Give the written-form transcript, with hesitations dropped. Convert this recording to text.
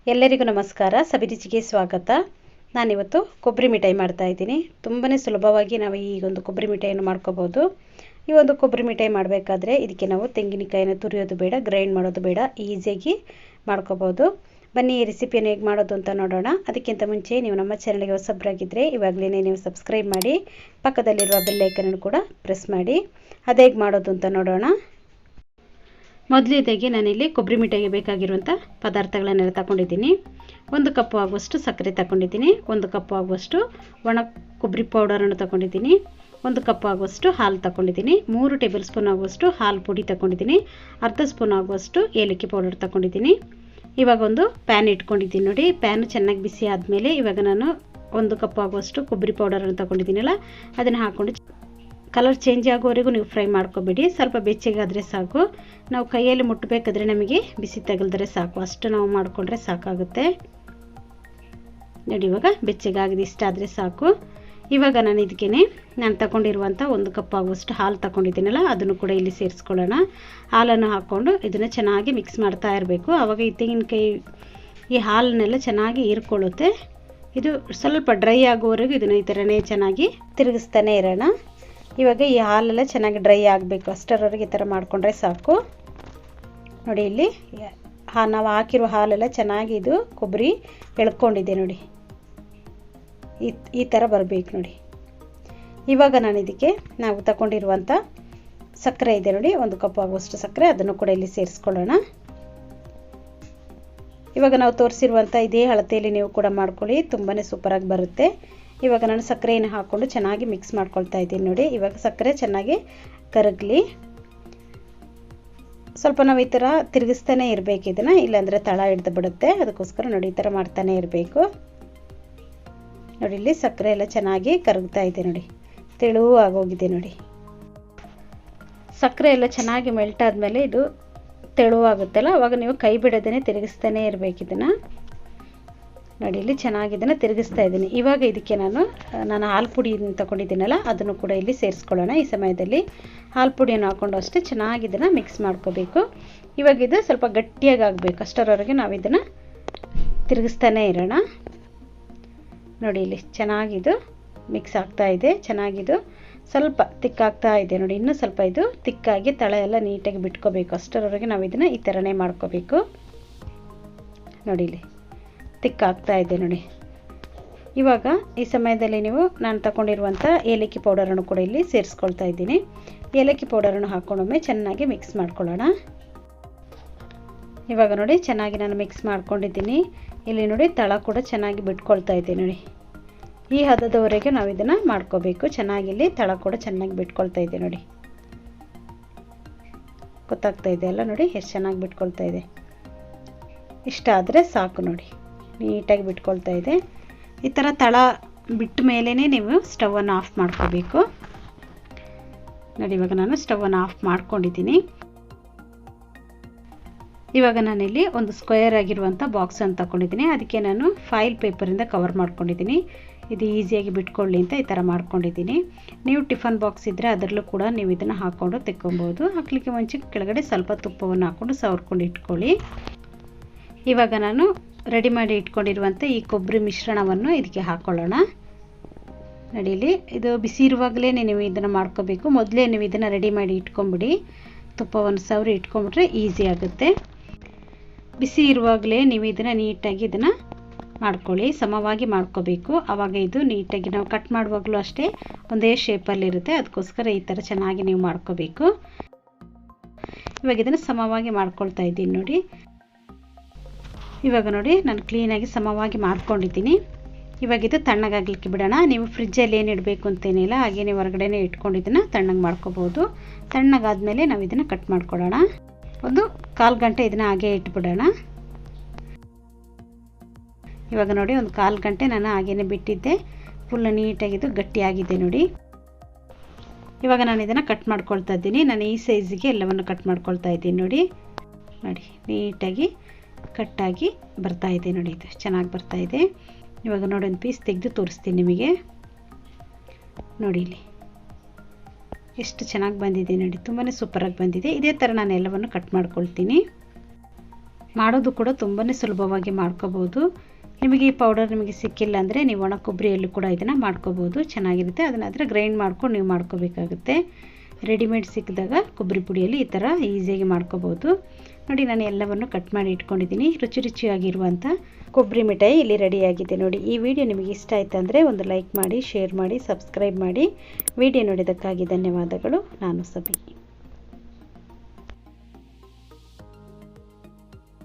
ಎಲ್ಲರಿಗೂ ನಮಸ್ಕಾರ. ಸಬಿ ರುಚಿಗೆ ಸ್ವಾಗತ. ನಾನಿವತ್ತು ಕೊಬ್ಬರಿ ಮಿಠಾಯಿ ಮಾಡ್ತಾ ಇದ್ದೀನಿ. ತುಂಬಾ ಸುಲಭವಾಗಿ ನಾವು ಈ ಒಂದು ಕೊಬ್ಬರಿ ಮಿಠಾಯಿಯನ್ನು ಮಾಡ್ಕೋಬೋದು. ಈ ಒಂದು ಕೊಬ್ಬರಿ ಮಿಠಾಯಿ ಮಾಡಬೇಕಾದ್ರೆ ಇದಕ್ಕೆ ನಾವು ತೆಂಗಿನಕಾಯಿನ ತುರಿಯೋದು ಬೇಡ, ಗ್ರೈಂಡ್ ಮಾಡೋದು ಬೇಡ, ಈಸಿಯಾಗಿ ಮಾಡ್ಕೋಬೋದು. ಬನ್ನಿ ಈ ರೆಸಿಪಿಯನ್ನು ಹೇಗೆ ಮಾಡೋದು ಅಂತ ನೋಡೋಣ. ಅದಕ್ಕಿಂತ ಮುಂಚೆ ನೀವು ನಮ್ಮ ಚಾನಲ್ಗೆ ಹೊಸಬರಾಗಿದ್ದರೆ ಇವಾಗಲೇ ನೀವು ಸಬ್ಸ್ಕ್ರೈಬ್ ಮಾಡಿ, ಪಕ್ಕದಲ್ಲಿರುವ ಬೆಲ್ ಐಕನನ್ನು ಕೂಡ ಪ್ರೆಸ್ ಮಾಡಿ. ಅದು ಹೇಗೆ ಮಾಡೋದು ಅಂತ ನೋಡೋಣ. ಮೊದಲನೇದಾಗಿ ನಾನಿಲ್ಲಿ ಕೊಬ್ಬರಿ ಮಿಠಾಯಿಗೆ ಬೇಕಾಗಿರುವಂಥ ಪದಾರ್ಥಗಳನ್ನೆಲ್ಲ ತಗೊಂಡಿದ್ದೀನಿ. 1 ಕಪ್ ಆಗುವಷ್ಟು ಸಕ್ಕರೆ ತಗೊಂಡಿದ್ದೀನಿ, 1 ಕಪ್ ಆಗುವಷ್ಟು ಒಣ ಕೊಬ್ಬರಿ ಪೌಡರನ್ನು ತಗೊಂಡಿದ್ದೀನಿ, 1 ಕಪ್ ಆಗುವಷ್ಟು ಹಾಲು ತಗೊಂಡಿದ್ದೀನಿ, 3 ಟೇಬಲ್ ಸ್ಪೂನ್ ಆಗುವಷ್ಟು ಹಾಲು ಪುಡಿ ತಗೊಂಡಿದ್ದೀನಿ, ಅರ್ಧ ಸ್ಪೂನ್ ಆಗುವಷ್ಟು ಏಲಕ್ಕಿ ಪೌಡರ್ ತಗೊಂಡಿದ್ದೀನಿ. ಇವಾಗ ಒಂದು ಪ್ಯಾನ್ ಇಟ್ಕೊಂಡಿದ್ದೀನಿ ನೋಡಿ. ಪ್ಯಾನ್ ಚೆನ್ನಾಗಿ ಬಿಸಿ ಆದಮೇಲೆ ಇವಾಗ ನಾನು 1 ಕಪ್ ಆಗುವಷ್ಟು ಕೊಬ್ಬರಿ ಪೌಡರನ್ನು ತಗೊಂಡಿದ್ದೀನಲ್ಲ, ಅದನ್ನು ಹಾಕ್ಕೊಂಡು ಕಲರ್ ಚೇಂಜ್ ಆಗೋವರೆಗೂ ನೀವು ಫ್ರೈ ಮಾಡ್ಕೊಬೇಡಿ. ಸ್ವಲ್ಪ ಬೆಚ್ಚಗಾದರೆ ಸಾಕು. ನಾವು ಕೈಯಲ್ಲಿ ಮುಟ್ಟಬೇಕಾದ್ರೆ ನಮಗೆ ಬಿಸಿ ತಗಲಿದ್ರೆ ಸಾಕು, ಅಷ್ಟು ನಾವು ಮಾಡಿಕೊಂಡ್ರೆ ಸಾಕಾಗುತ್ತೆ ನೋಡಿ. ಇವಾಗ ಬೆಚ್ಚಗಾಗಿದೆ, ಇಷ್ಟ ಆದರೆ ಸಾಕು. ಇವಾಗ ನಾನು ಇದಕ್ಕೆ ನಾನು ತಗೊಂಡಿರುವಂಥ 1 ಕಪ್ ಆಗುವಷ್ಟು ಹಾಲು ತಗೊಂಡಿದ್ದೀನಲ್ಲ, ಅದನ್ನು ಕೂಡ ಇಲ್ಲಿ ಸೇರಿಸ್ಕೊಳ್ಳೋಣ. ಹಾಲನ್ನು ಹಾಕ್ಕೊಂಡು ಇದನ್ನು ಚೆನ್ನಾಗಿ ಮಿಕ್ಸ್ ಮಾಡ್ತಾ ಇರಬೇಕು. ಆವಾಗ ಈ ತೆಂಗಿನಕಾಯಿ ಈ ಹಾಲನ್ನೆಲ್ಲ ಚೆನ್ನಾಗಿ ಹೀರ್ಕೊಳ್ಳುತ್ತೆ. ಇದು ಸ್ವಲ್ಪ ಡ್ರೈ ಆಗೋವರೆಗೂ ಇದನ್ನು ಈ ಥರನೇ ಚೆನ್ನಾಗಿ ತಿರುಗಿಸ್ತಾನೆ ಇರೋಣ. ಇವಾಗ ಈ ಹಾಲೆಲ್ಲ ಚೆನ್ನಾಗಿ ಡ್ರೈ ಆಗಬೇಕು, ಅಷ್ಟರವರೆಗೆ ಈ ಥರ ಮಾಡಿಕೊಂಡ್ರೆ ಸಾಕು ನೋಡಿ. ಇಲ್ಲಿ ನಾವು ಹಾಕಿರೋ ಹಾಲೆಲ್ಲ ಚೆನ್ನಾಗಿ ಇದು ಕೊಬ್ಬರಿ ಎಳ್ಕೊಂಡಿದೆ ನೋಡಿ, ಈ ಥರ ಬರಬೇಕು ನೋಡಿ. ಇವಾಗ ನಾನು ಇದಕ್ಕೆ ನಾವು ತಗೊಂಡಿರುವಂಥ ಸಕ್ಕರೆ ಇದೆ ನೋಡಿ, 1 ಕಪ್ ಆಗುವಷ್ಟು ಸಕ್ಕರೆ, ಅದನ್ನು ಕೂಡ ಇಲ್ಲಿ ಸೇರಿಸ್ಕೊಳ್ಳೋಣ. ಇವಾಗ ನಾವು ತೋರಿಸಿರುವಂಥ ಇದೇ ಅಳತೆಯಲ್ಲಿ ನೀವು ಕೂಡ ಮಾಡ್ಕೊಳ್ಳಿ, ತುಂಬಾ ಸೂಪರಾಗಿ ಬರುತ್ತೆ. ಇವಾಗ ನಾನು ಸಕ್ಕರೆಯನ್ನು ಹಾಕ್ಕೊಂಡು ಚೆನ್ನಾಗಿ ಮಿಕ್ಸ್ ಮಾಡ್ಕೊಳ್ತಾ ಇದ್ದೀನಿ ನೋಡಿ. ಇವಾಗ ಸಕ್ಕರೆ ಚೆನ್ನಾಗಿ ಕರಗಲಿ. ಸ್ವಲ್ಪ ನಾವು ಈ ಥರ ತಿರುಗಿಸ್ತಾನೆ ಇರಬೇಕು ಇದನ್ನು, ಇಲ್ಲಾಂದರೆ ತಳ ಹಿಡ್ದು ಬಿಡುತ್ತೆ. ಅದಕ್ಕೋಸ್ಕರ ನೋಡಿ ಈ ಥರ ಮಾಡ್ತಾನೆ ಇರಬೇಕು ನೋಡಿ. ಇಲ್ಲಿ ಸಕ್ಕರೆ ಎಲ್ಲ ಚೆನ್ನಾಗಿ ಕರಗ್ತಾ ಇದೆ ನೋಡಿ, ತೆಳುವು ಆಗೋಗಿದೆ ನೋಡಿ. ಸಕ್ಕರೆ ಎಲ್ಲ ಚೆನ್ನಾಗಿ ಮೆಲ್ಟ್ ಆದಮೇಲೆ ಇದು ತೆಳುವಾಗುತ್ತಲ್ಲ, ಅವಾಗ ನೀವು ಕೈ ಬಿಡೋದೇ ತಿರುಗಿಸ್ತಾನೆ ಇರಬೇಕು ಇದನ್ನು ನೋಡಿ. ಇಲ್ಲಿ ಚೆನ್ನಾಗಿ ಇದನ್ನು ತಿರುಗಿಸ್ತಾ ಇದ್ದೀನಿ. ಇವಾಗ ಇದಕ್ಕೆ ನಾನು ಹಾಲು ಪುಡಿ ತಗೊಂಡಿದ್ದೀನಲ್ಲ, ಅದನ್ನು ಕೂಡ ಇಲ್ಲಿ ಸೇರಿಸ್ಕೊಳ್ಳೋಣ. ಈ ಸಮಯದಲ್ಲಿ ಹಾಲು ಪುಡಿಯನ್ನು ಹಾಕ್ಕೊಂಡು ಅಷ್ಟೇ ಚೆನ್ನಾಗಿ ಇದನ್ನು ಮಿಕ್ಸ್ ಮಾಡ್ಕೋಬೇಕು. ಇವಾಗ ಇದು ಸ್ವಲ್ಪ ಗಟ್ಟಿಯಾಗಿ ಆಗಬೇಕು, ಅಷ್ಟರವರೆಗೆ ನಾವು ಇದನ್ನು ತಿರುಗಿಸ್ತಾನೆ ಇರೋಣ ನೋಡಿ. ಇಲ್ಲಿ ಚೆನ್ನಾಗಿದು ಮಿಕ್ಸ್ ಆಗ್ತಾ ಇದೆ, ಚೆನ್ನಾಗಿದು ಸ್ವಲ್ಪ ತಿಕ್ಕಾಗ್ತಾ ಇದೆ ನೋಡಿ. ಇನ್ನೂ ಸ್ವಲ್ಪ ಇದು ತಿಕ್ಕಾಗಿ ತಳ ಎಲ್ಲ ನೀಟಾಗಿ ಬಿಟ್ಕೋಬೇಕು, ಅಷ್ಟರವರೆಗೆ ನಾವು ಇದನ್ನು ಈ ಥರನೇ ಮಾಡ್ಕೋಬೇಕು ನೋಡಿ. ಇಲ್ಲಿ ತಿಕ್ಕಾಗ್ತಾ ಇದೆ ನೋಡಿ. ಇವಾಗ ಈ ಸಮಯದಲ್ಲಿ ನೀವು ನಾನು ತಗೊಂಡಿರುವಂಥ ಏಲಕ್ಕಿ ಪೌಡರನ್ನು ಕೂಡ ಇಲ್ಲಿ ಸೇರಿಸ್ಕೊಳ್ತಾ ಇದ್ದೀನಿ. ಏಲಕ್ಕಿ ಪೌಡರನ್ನು ಹಾಕ್ಕೊಂಡೊಮ್ಮೆ ಚೆನ್ನಾಗಿ ಮಿಕ್ಸ್ ಮಾಡ್ಕೊಳ್ಳೋಣ. ಇವಾಗ ನೋಡಿ ಚೆನ್ನಾಗಿ ನಾನು ಮಿಕ್ಸ್ ಮಾಡ್ಕೊಂಡಿದ್ದೀನಿ. ಇಲ್ಲಿ ನೋಡಿ ತಳ ಕೂಡ ಚೆನ್ನಾಗಿ ಬಿಟ್ಕೊಳ್ತಾ ಇದೆ ನೋಡಿ. ಈ ಹದದವರೆಗೆ ನಾವು ಇದನ್ನು ಮಾಡ್ಕೋಬೇಕು. ಚೆನ್ನಾಗಿ ಇಲ್ಲಿ ತಳ ಕೂಡ ಚೆನ್ನಾಗಿ ಬಿಟ್ಕೊಳ್ತಾ ಇದೆ ನೋಡಿ, ಗೊತ್ತಾಗ್ತಾ ಇದೆ ಅಲ್ಲ ನೋಡಿ, ಎಷ್ಟು ಚೆನ್ನಾಗಿ ಬಿಟ್ಕೊಳ್ತಾ ಇದೆ. ಇಷ್ಟ ಆದರೆ ಸಾಕು ನೋಡಿ, ನೀಟಾಗಿ ಬಿಟ್ಕೊಳ್ತಾ ಇದೆ. ಈ ಥರ ತಳ ಬಿಟ್ಟ ಮೇಲೇ ನೀವು ಸ್ಟವನ್ನು ಆಫ್ ಮಾಡ್ಕೋಬೇಕು ನೋಡಿ. ಇವಾಗ ನಾನು ಸ್ಟವನ್ನು ಆಫ್ ಮಾಡ್ಕೊಂಡಿದ್ದೀನಿ. ಇವಾಗ ನಾನಿಲ್ಲಿ ಒಂದು ಸ್ಕ್ವೇರ್ ಆಗಿರುವಂಥ ಬಾಕ್ಸನ್ನು ತಗೊಂಡಿದ್ದೀನಿ. ಅದಕ್ಕೆ ನಾನು ಫಾಯಿಲ್ ಪೇಪರಿಂದ ಕವರ್ ಮಾಡ್ಕೊಂಡಿದ್ದೀನಿ, ಇದು ಈಸಿಯಾಗಿ ಬಿಟ್ಕೊಳ್ಳಿ ಅಂತ ಈ ಥರ ಮಾಡ್ಕೊಂಡಿದ್ದೀನಿ. ನೀವು ಟಿಫನ್ ಬಾಕ್ಸ್ ಇದ್ದರೆ ಅದರಲ್ಲೂ ಕೂಡ ನೀವು ಇದನ್ನು ಹಾಕ್ಕೊಂಡು ತೆಕ್ಕೊಬೋದು. ಹಾಕಲಿಕ್ಕೆ ಮುಂಚೆ ಕೆಳಗಡೆ ಸ್ವಲ್ಪ ತುಪ್ಪವನ್ನು ಹಾಕ್ಕೊಂಡು ಸವರ್ಕೊಂಡು ಇಟ್ಕೊಳ್ಳಿ. ಇವಾಗ ನಾನು ರೆಡಿ ಮಾಡಿ ಇಟ್ಕೊಂಡಿರುವಂಥ ಈ ಕೊಬ್ಬರಿ ಮಿಶ್ರಣವನ್ನು ಇದಕ್ಕೆ ಹಾಕ್ಕೊಳ್ಳೋಣ ನೋಡಿ. ಇಲ್ಲಿ ಇದು ಬಿಸಿ ಇರುವಾಗಲೇ ನೀವು ಇದನ್ನು ಮಾಡ್ಕೋಬೇಕು. ಮೊದಲೇ ನೀವು ಇದನ್ನು ರೆಡಿ ಮಾಡಿ ಇಟ್ಕೊಂಬಿಡಿ, ತುಪ್ಪವನ್ನು ಸವರಿ ಇಟ್ಕೊಂಬಿಟ್ರೆ ಈಸಿ ಆಗುತ್ತೆ. ಬಿಸಿ ಇರುವಾಗಲೇ ನೀವು ಇದನ್ನು ನೀಟಾಗಿ ಇದನ್ನು ಮಾಡ್ಕೊಳ್ಳಿ, ಸಮವಾಗಿ ಮಾಡ್ಕೋಬೇಕು. ಆವಾಗ ಇದು ನೀಟಾಗಿ ನಾವು ಕಟ್ ಮಾಡುವಾಗಲೂ ಅಷ್ಟೇ ಒಂದೇ ಶೇಪಲ್ಲಿರುತ್ತೆ. ಅದಕ್ಕೋಸ್ಕರ ಈ ಥರ ಚೆನ್ನಾಗಿ ನೀವು ಮಾಡ್ಕೋಬೇಕು. ಇವಾಗ ಇದನ್ನು ಸಮವಾಗಿ ಮಾಡ್ಕೊಳ್ತಾ ಇದ್ದೀನಿ ನೋಡಿ. ಇವಾಗ ನೋಡಿ ನಾನು ಕ್ಲೀನಾಗಿ ಸಮವಾಗಿ ಮಾಡ್ಕೊಂಡಿದ್ದೀನಿ. ಇವಾಗ ಇದು ತಣ್ಣಗಾಗಲಿಕ್ಕೆ ಬಿಡೋಣ. ನೀವು ಫ್ರಿಜ್ಜಲ್ಲಿ ಏನು ಇಡಬೇಕು ಅಂತೇನಿಲ್ಲ, ಹಾಗೆ ನೀವು ಹೊರಗಡೆನೇ ಇಟ್ಕೊಂಡಿದ್ದನ್ನು ತಣ್ಣಗೆ ಮಾಡ್ಕೋಬೋದು. ತಣ್ಣಗಾದ್ಮೇಲೆ ನಾವು ಇದನ್ನು ಕಟ್ ಮಾಡ್ಕೊಳ್ಳೋಣ. ಒಂದು 1/4 ಗಂಟೆ ಇದನ್ನು ಹಾಗೆ ಇಟ್ಬಿಡೋಣ. ಇವಾಗ ನೋಡಿ ಒಂದು 1/4 ಗಂಟೆ ನಾನು ಹಾಗೇ ಬಿಟ್ಟಿದ್ದೆ, ಫುಲ್ ನೀಟಾಗಿದ್ದು ಗಟ್ಟಿಯಾಗಿದೆ ನೋಡಿ. ಇವಾಗ ನಾನು ಇದನ್ನು ಕಟ್ ಮಾಡ್ಕೊಳ್ತಾ ಇದ್ದೀನಿ. ನಾನು ಈ ಸೈಜಿಗೆ ಎಲ್ಲವನ್ನು ಕಟ್ ಮಾಡ್ಕೊಳ್ತಾ ಇದ್ದೀನಿ ನೋಡಿ. ನೋಡಿ ನೀಟಾಗಿ ಕಟ್ಟಾಗಿ ಬರ್ತಾ ಇದೆ ನೋಡಿ, ಇದು ಚೆನ್ನಾಗಿ ಬರ್ತಾ ಇದೆ. ಇವಾಗ ನೋಡಿ ಒಂದು ಪೀಸ್ ತೆಗೆದು ತೋರಿಸ್ತೀನಿ ನಿಮಗೆ ನೋಡಿ. ಇಲ್ಲಿ ಎಷ್ಟು ಚೆನ್ನಾಗಿ ಬಂದಿದೆ ನೋಡಿ, ತುಂಬಾ ಸೂಪರಾಗಿ ಬಂದಿದೆ. ಇದೇ ಥರ ನಾನು ಎಲ್ಲವನ್ನು ಕಟ್ ಮಾಡ್ಕೊಳ್ತೀನಿ. ಮಾಡೋದು ಕೂಡ ತುಂಬಾ ಸುಲಭವಾಗಿ ಮಾಡ್ಕೋಬೋದು. ನಿಮಗೆ ಈ ಪೌಡರ್ ನಿಮಗೆ ಸಿಕ್ಕಿಲ್ಲ ಅಂದರೆ ನೀವು ಒಣ ಕೊಬ್ಬರಿಯಲ್ಲೂ ಕೂಡ ಇದನ್ನು ಮಾಡ್ಕೋಬೋದು, ಚೆನ್ನಾಗಿರುತ್ತೆ. ಅದನ್ನಾದರೆ ಗ್ರೈಂಡ್ ಮಾಡ್ಕೊಂಡು ನೀವು ಮಾಡ್ಕೋಬೇಕಾಗುತ್ತೆ. ರೆಡಿಮೇಡ್ ಸಿಕ್ಕಿದಾಗ ಕೊಬ್ಬರಿ ಪುಡಿಯಲ್ಲಿ ಈ ಥರ ಈಸಿಯಾಗಿ ಮಾಡ್ಕೋಬೋದು. ನೋಡಿ, ನಾನು ಎಲ್ಲವನ್ನು ಕಟ್ ಮಾಡಿ ಇಟ್ಕೊಂಡಿದ್ದೀನಿ. ರುಚಿ ರುಚಿಯಾಗಿರುವಂಥ ಕೊಬ್ಬರಿ ಮಿಠಾಯಿ ಇಲ್ಲಿ ರೆಡಿಯಾಗಿದೆ. ನೋಡಿ, ಈ ವಿಡಿಯೋ ನಿಮಗೆ ಇಷ್ಟ ಆಯಿತು ಅಂದರೆ ಒಂದು ಲೈಕ್ ಮಾಡಿ, ಶೇರ್ ಮಾಡಿ, ಸಬ್ಸ್ಕ್ರೈಬ್ ಮಾಡಿ. ವಿಡಿಯೋ ನೋಡಿದ್ದಕ್ಕಾಗಿ ಧನ್ಯವಾದಗಳು. ನಾನು ಸಬಿ.